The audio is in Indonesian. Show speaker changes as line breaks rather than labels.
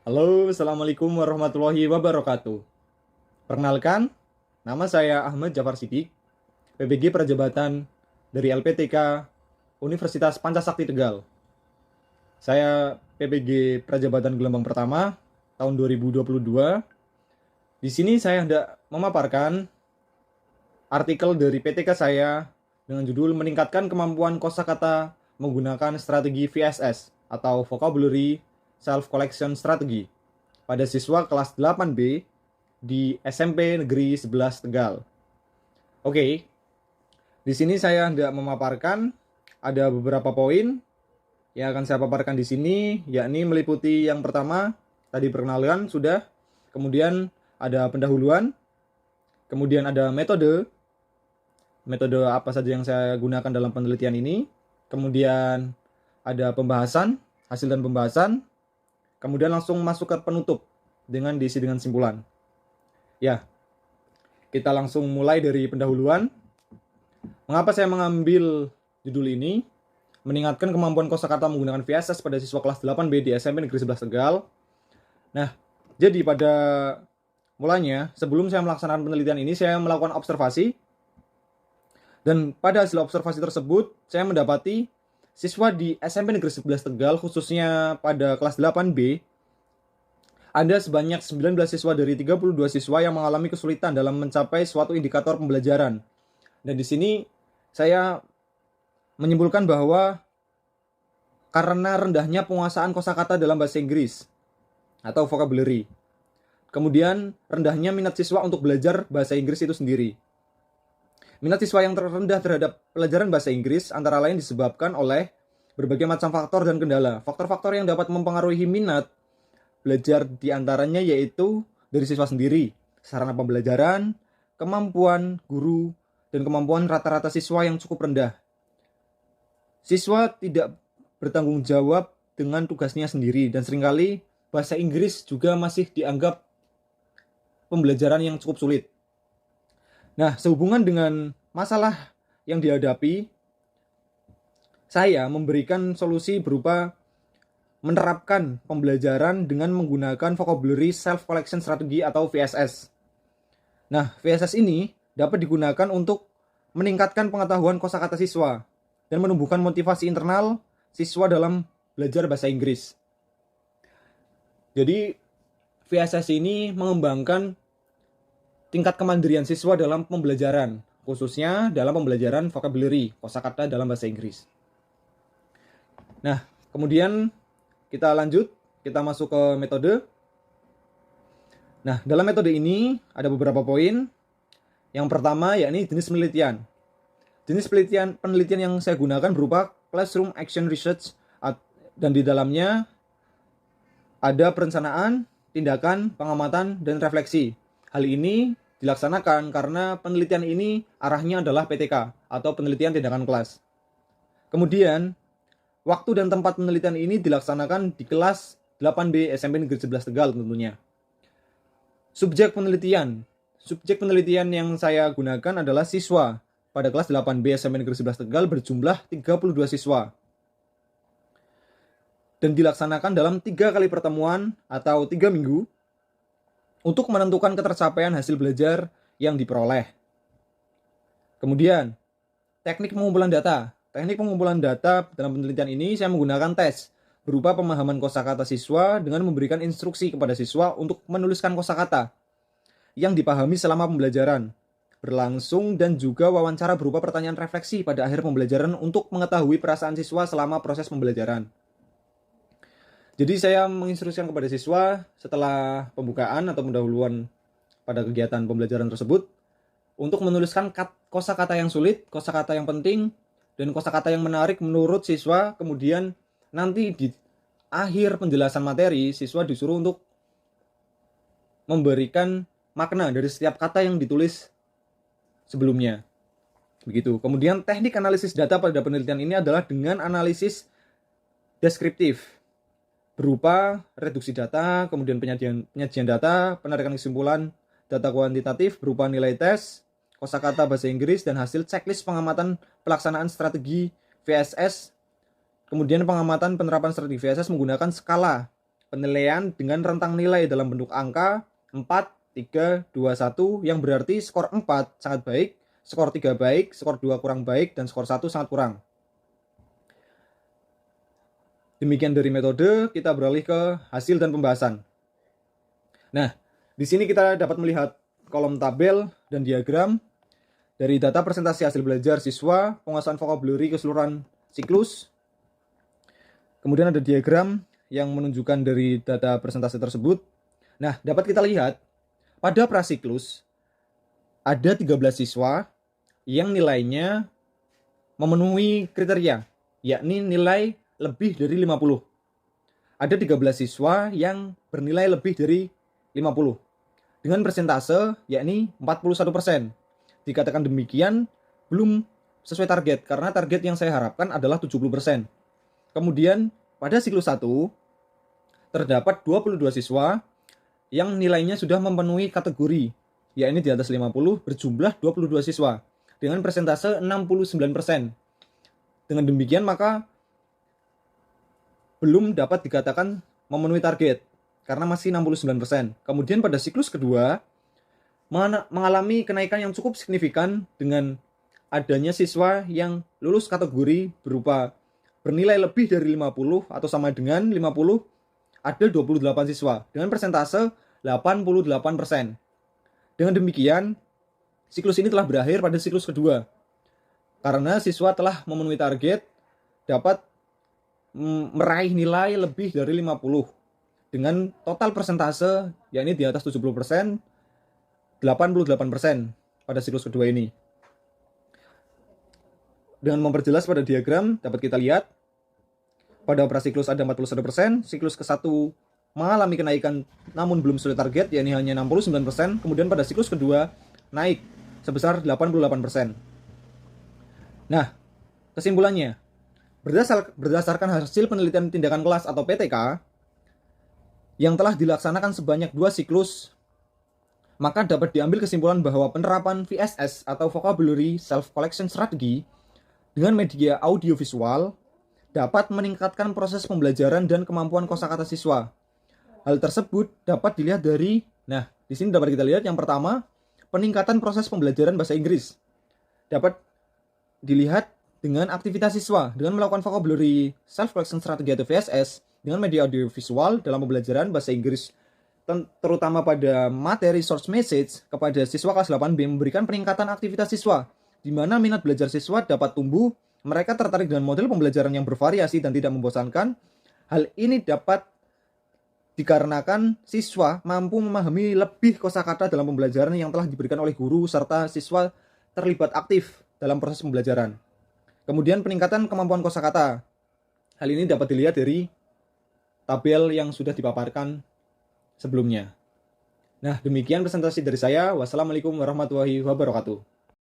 Halo, Assalamualaikum warahmatullahi wabarakatuh. Perkenalkan, nama saya Ahmad Jafar Siddiq, PBG Prajabatan dari LPTK Universitas Pancasakti Tegal. Saya PBG Prajabatan Gelombang Pertama tahun 2022. Di sini saya hendak memaparkan artikel dari PTK saya dengan judul Meningkatkan Kemampuan Kosakata Menggunakan Strategi VSS atau Vocabulary Self Collection Strategy pada siswa kelas 8B di SMP Negeri 11 Tegal. Oke, di sini saya hendak memaparkan ada beberapa poin yang akan saya paparkan di sini, yakni meliputi yang pertama, tadi perkenalan sudah, kemudian ada pendahuluan, kemudian ada metode apa saja yang saya gunakan dalam penelitian ini, kemudian ada pembahasan, hasil dan pembahasan, kemudian langsung masuk ke penutup dengan diisi dengan simpulan. Ya, kita langsung mulai dari pendahuluan. Mengapa saya mengambil judul ini? Meningkatkan kemampuan kosakata menggunakan VSS pada siswa kelas 8B di SMP Negeri 11 Tegal. Nah, jadi pada mulanya, sebelum saya melaksanakan penelitian ini, saya melakukan observasi. Dan pada hasil observasi tersebut, saya mendapati siswa di SMP Negeri 11 Tegal, khususnya pada kelas 8B, ada sebanyak 19 siswa dari 32 siswa yang mengalami kesulitan dalam mencapai suatu indikator pembelajaran. Dan di sini saya menyimpulkan bahwa karena rendahnya penguasaan kosakata dalam bahasa Inggris atau vocabulary. Kemudian rendahnya minat siswa untuk belajar bahasa Inggris itu sendiri. Minat siswa yang terendah terhadap pelajaran bahasa Inggris antara lain disebabkan oleh berbagai macam faktor dan kendala. Faktor-faktor yang dapat mempengaruhi minat belajar diantaranya yaitu dari siswa sendiri, sarana pembelajaran, kemampuan guru, dan kemampuan rata-rata siswa yang cukup rendah. Siswa tidak bertanggung jawab dengan tugasnya sendiri dan seringkali bahasa Inggris juga masih dianggap pembelajaran yang cukup sulit. Nah, sehubungan dengan masalah yang dihadapi, saya memberikan solusi berupa menerapkan pembelajaran dengan menggunakan vocabulary self collection strategy atau VSS. Nah, VSS ini dapat digunakan untuk meningkatkan pengetahuan kosakata siswa dan menumbuhkan motivasi internal siswa dalam belajar bahasa Inggris. Jadi, VSS ini mengembangkan tingkat kemandirian siswa dalam pembelajaran, khususnya dalam pembelajaran vocabulary, kosakata dalam bahasa Inggris. Nah, kemudian kita lanjut, kita masuk ke metode. Nah, dalam metode ini ada beberapa poin. Yang pertama yakni jenis penelitian. Jenis penelitian yang saya gunakan berupa classroom action research dan di dalamnya ada perencanaan, tindakan, pengamatan, dan refleksi. Hal ini dilaksanakan karena penelitian ini arahnya adalah PTK atau penelitian tindakan kelas. Kemudian waktu dan tempat penelitian ini dilaksanakan di kelas 8B SMP Negeri 11 Tegal tentunya. Subjek penelitian yang saya gunakan adalah siswa. Pada kelas 8B SMP Negeri 11 Tegal berjumlah 32 siswa. Dan dilaksanakan dalam 3 kali pertemuan atau 3 minggu untuk menentukan ketercapaian hasil belajar yang diperoleh. Kemudian, teknik pengumpulan data. Teknik pengumpulan data dalam penelitian ini saya menggunakan tes berupa pemahaman kosakata siswa dengan memberikan instruksi kepada siswa untuk menuliskan kosakata yang dipahami selama pembelajaran berlangsung dan juga wawancara berupa pertanyaan refleksi pada akhir pembelajaran untuk mengetahui perasaan siswa selama proses pembelajaran. Jadi saya menginstruksikan kepada siswa setelah pembukaan atau pendahuluan pada kegiatan pembelajaran tersebut untuk menuliskan kosakata yang sulit, kosakata yang penting, dan kosakata yang menarik menurut siswa. Kemudian nanti di akhir penjelasan materi, siswa disuruh untuk memberikan makna dari setiap kata yang ditulis sebelumnya. Begitu. Kemudian teknik analisis data pada penelitian ini adalah dengan analisis deskriptif berupa reduksi data, kemudian penyajian data, penarikan kesimpulan data kuantitatif berupa nilai tes, kosakata bahasa Inggris, dan hasil checklist pengamatan pelaksanaan strategi VSS. Kemudian pengamatan penerapan strategi VSS menggunakan skala penilaian dengan rentang nilai dalam bentuk angka 4, 3, 2, 1, yang berarti skor 4 sangat baik, skor 3 baik, skor 2 kurang baik, dan skor 1 sangat kurang. Demikian dari metode, kita beralih ke hasil dan pembahasan. Nah, di sini kita dapat melihat kolom tabel dan diagram dari data presentasi hasil belajar siswa, penguasaan vocabulary keseluruhan siklus. Kemudian ada diagram yang menunjukkan dari data presentasi tersebut. Nah, dapat kita lihat pada prasiklus ada 13 siswa yang nilainya memenuhi kriteria, yakni nilai lebih dari 50. Ada 13 siswa yang bernilai lebih dari 50 dengan persentase yakni 41%. Dikatakan demikian belum sesuai target, karena target yang saya harapkan adalah 70%. Kemudian pada siklus 1 terdapat 22 siswa yang nilainya sudah memenuhi kategori, yakni di atas 50, berjumlah 22 siswa dengan persentase 69%. Dengan demikian maka belum dapat dikatakan memenuhi target karena masih 69%. Kemudian pada siklus kedua mengalami kenaikan yang cukup signifikan dengan adanya siswa yang lulus kategori berupa bernilai lebih dari 50 atau sama dengan 50, ada 28 siswa dengan persentase 88%. Dengan demikian, siklus ini telah berakhir pada siklus kedua. Karena siswa telah memenuhi target dapat meraih nilai lebih dari 50 dengan total persentase yakni di atas 70%, 88% pada siklus kedua ini. Dengan memperjelas pada diagram dapat kita lihat pada prasiklus ada 41%, siklus ke-1 mengalami kenaikan namun belum sesuai target yakni hanya 69%, kemudian pada siklus kedua naik sebesar 88%. Nah, kesimpulannya, berdasarkan hasil penelitian tindakan kelas atau PTK yang telah dilaksanakan sebanyak 2 siklus, maka dapat diambil kesimpulan bahwa penerapan VSS atau Vocabulary Self Collection Strategy dengan media audiovisual dapat meningkatkan proses pembelajaran dan kemampuan kosakata siswa. Hal tersebut dapat dilihat dari, di sini dapat kita lihat yang pertama, peningkatan proses pembelajaran bahasa Inggris. Dapat dilihat dengan aktivitas siswa dengan melakukan Vocabulary Self Collection Strategy atau VSS dengan media audiovisual dalam pembelajaran bahasa Inggris, terutama pada materi source message kepada siswa kelas 8B, memberikan peningkatan aktivitas siswa, di mana minat belajar siswa dapat tumbuh, mereka tertarik dengan model pembelajaran yang bervariasi dan tidak membosankan. Hal ini dapat dikarenakan siswa mampu memahami lebih kosakata dalam pembelajaran yang telah diberikan oleh guru, serta siswa terlibat aktif dalam proses pembelajaran. Kemudian peningkatan kemampuan kosakata. Hal ini dapat dilihat dari tabel yang sudah dipaparkan sebelumnya. Nah, demikian presentasi dari saya. Wassalamualaikum warahmatullahi wabarakatuh.